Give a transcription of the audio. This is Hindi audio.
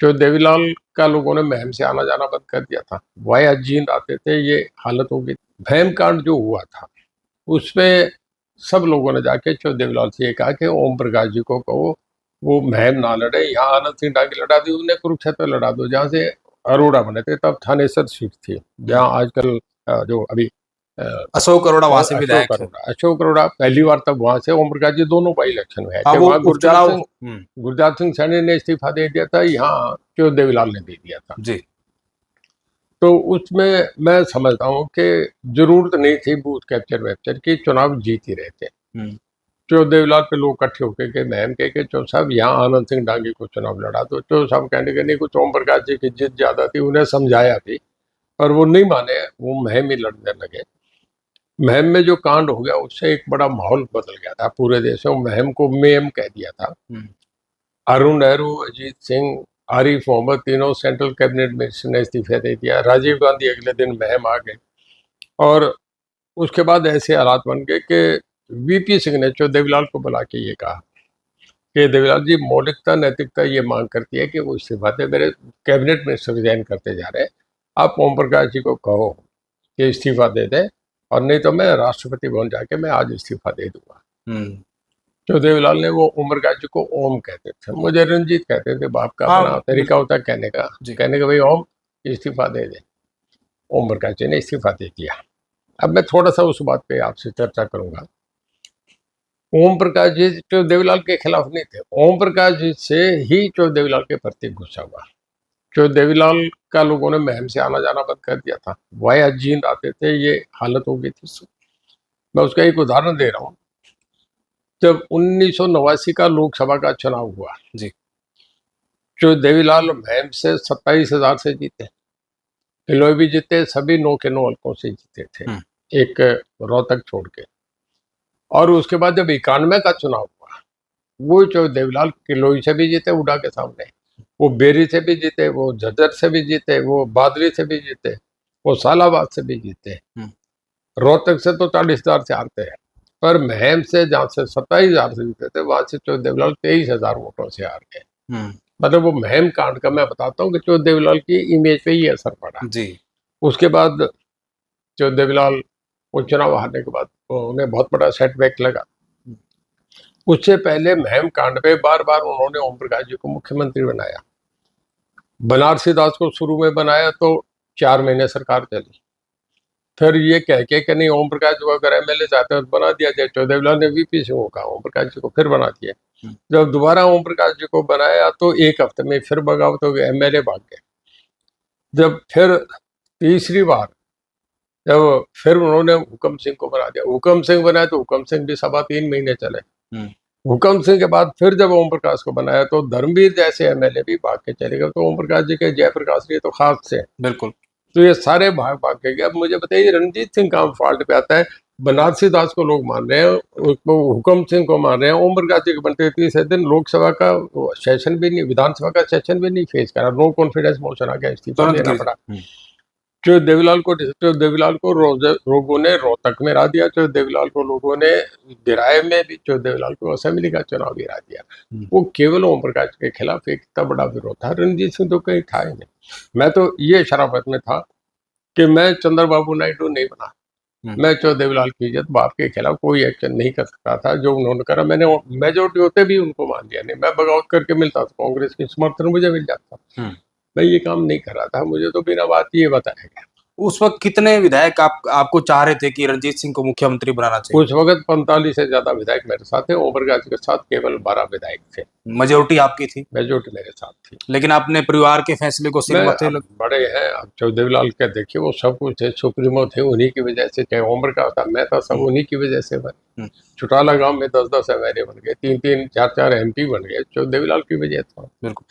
जो देवीलाल का लोगों ने महम से आना जाना बंद कर दिया था, वाया जींद आते थे, ये हालत हो गई। महम कांड जो हुआ था उसमें सब लोगों ने जाके चौ देवीलाल से ये कहा कि ओम प्रकाश जी को कहो वो महम ना लड़े, यहाँ आनंद सिंह डांगी लड़ा दी, उन्हें कुरुक्षेत्र लड़ा दो जहाँ से अरोड़ा बने थे, तब थानेसर सीट थी जहाँ आजकल जो अभी अशोक अरोड़ा वहां से विधायक है। अशोक अरोड़ा पहली बार तब वहां से ओम प्रकाश जी दोनों बाई इलेक्शन में हाँ, थे। वो वहां उपचुनाव गुरजात सिंह सैनी ने इस्तीफा दे दिया था, यहाँ चौ देवीलाल ने दे दिया था जी। तो उसमें मैं समझता हूँ कि जरूरत नहीं थी बूथ कैप्चर वैप्चर की, चुनाव जीत ही रहे थे। चौ देवीलाल पे लोग इकट्ठे होकर के महम के चौ साहब यहाँ आनंद सिंह डांगी को चुनाव लड़ा दो। चौ साहब कहने के नहीं, कुछ ओम प्रकाश जी की जिद ज्यादा थी, उन्हें समझाया भी पर वो नहीं माने, वो महम ही लड़ने लगे। महम में जो कांड हो गया उससे एक बड़ा माहौल बदल गया था पूरे देश में, महम को मेम कह दिया था। अरुण नेहरू, अजीत सिंह, आरिफ मोहम्मद तीनों सेंट्रल कैबिनेट मिनिस्टर ने इस्तीफा दे दिया। राजीव गांधी अगले दिन महम आ गए और उसके बाद ऐसे हालात बन गए कि वीपी सिंह ने चौ देवीलाल को बुला के ये कहा कि देवीलाल जी, मौलिकता नैतिकता ये मांग करती है कि वो इस्तीफा दे, मेरे कैबिनेट मिनिस्टर रिजाइन करते जा रहे हैं, आप ओम प्रकाश जी को कहो कि इस्तीफा दे दें और नहीं तो मैं राष्ट्रपति भवन जाके मैं आज इस्तीफा दे दूंगा। तो देवीलाल ने वो ओम प्रकाश जी को ओम कहते थे, मुझे रंजीत कहते थे, बाप का अपना तरीका होता है कहने का भाई ओम इस्तीफा दे दे। ओम प्रकाश जी ने इस्तीफा दे दिया। अब मैं थोड़ा सा उस बात पे आपसे चर्चा करूंगा। ओम प्रकाश जी चौ देवीलाल के खिलाफ नहीं थे, ओम प्रकाश जी से ही चौ देवीलाल के प्रति गुस्सा हुआ। चौ देवीलाल का लोगों ने महम से आना जाना बंद कर दिया था, वाया जींद आते थे, ये हालत हो गई थी। मैं उसका एक उदाहरण दे रहा हूँ। जब 1989 का लोकसभा का चुनाव हुआ जी, चौ देवीलाल महम से 27,000 से जीते, हिलोई भी जीते, सभी 9 के 9 हल्कों से जीते थे, एक रोहतक छोड़ के। और उसके बाद जब 91 का चुनाव हुआ, वो चौ देवीलाल किलोई से भी जीते उड़ा के सामने, वो बेरी से भी जीते, वो झज्जर से भी जीते, वो बादली से भी जीते, वो सालाबाद से भी जीते, रोहतक से तो 40,000 से आते हैं, पर महम से जहाँ से 27,000 से जीते थे वहां से चौ देवीलाल 23,000 वोटों से हार गए। मतलब वो महम कांड का मैं बताता हूँ कि चौ देवीलाल की इमेज पे ही असर पड़ा जी। उसके बाद चौ देवीलाल वो चुनाव हारने के बाद उन्हें बहुत बड़ा सेटबैक लगा। उससे पहले महम कांड पे बार बार उन्होंने ओम प्रकाश जी को मुख्यमंत्री बनाया। बनारसी दास को शुरू में बनाया तो 4 महीने सरकार चली, फिर ये कह के कि नहीं ओम प्रकाश जी को अगर एमएलए चाहते हो तो बना दिया जाए। चौ देवीलाल ने वीपी सिंह को कहा, ओम प्रकाश जी को फिर बना दिया। जब दोबारा ओम प्रकाश जी को बनाया तो एक हफ्ते में फिर बगावत हो गई, एमएलए भाग गए। जब फिर तीसरी बार जब फिर उन्होंने हुकम सिंह को बना दिया, हुकम सिंह बनाया तो हुकम सिंह भी 3.25 महीने चले। हुकम सिंह के बाद फिर जब ओम प्रकाश को बनाया तो धर्मवीर जैसे एमएलए भी भाग के चले गए। तो ओम प्रकाश जी के जयप्रकाश जी तो खास से बिल्कुल, तो ये सारे भाग भाग के गए। अब मुझे बताइए रणजीत सिंह कहाँ फॉल्ट पे आता है? बनारसी दास को लोग मान रहे हैं, उसको हुकम सिंह को मान रहे हैं, ओम प्रकाश जी के बनते 30 दिन लोकसभा का सेशन भी नहीं, विधानसभा का सेशन भी नहीं फेस करा, नो कॉन्फिडेंस मोशन आ गया, इस्तीफा देना पड़ा। चौ देवीलाल को लोगों ने रोहतक में हरा दिया, चौ देवीलाल को लोगों ने गिराए में भी, चौ देवीलाल को असेंबली का चुनाव भी हरा दिया। वो केवल ओम प्रकाश के खिलाफ एक इतना बड़ा विरोध था, रणजीत सिंह तो कहीं था ही नहीं। मैं तो ये शराफत में था कि मैं चंद्रबाबू नायडू नहीं बना, मैं चौ देवीलाल की इज्जत बाप के खिलाफ कोई एक्शन नहीं कर सकता था। जो उन्होंने करा मैंने मेजोरिटी होते भी उनको मान दिया नहीं, मैं बगावत करके मिलता था, कांग्रेस की समर्थन मुझे मिल जाता। मैं ये काम नहीं कर रहा था, मुझे तो बिना बात ये बताया गया। उस वक्त कितने विधायक आपको चाह रहे थे कि रणजीत सिंह को मुख्यमंत्री बनाना चाहिए? उस वक्त 45 से ज्यादा विधायक मेरे साथ थे, ओम प्रकाश के साथ केवल 12 विधायक थे। मेजोरिटी आपकी थी? मेजोरिटी मेरे साथ थी। लेकिन अपने परिवार के फैसले को सिर मथे बड़े हैं, अब चौ देवीलाल के देखिए वो सब कुछ थे, सुप्रीमो थे, उन्हीं की वजह से, चाहे उम्र का था मैं था, सब उन्हीं की वजह से बने। चौटाला गांव में 10-10 एमएलए बन गए, 3-3, 4-4 एमपी बन गए, चौ देवीलाल की वजह था। बिल्कुल।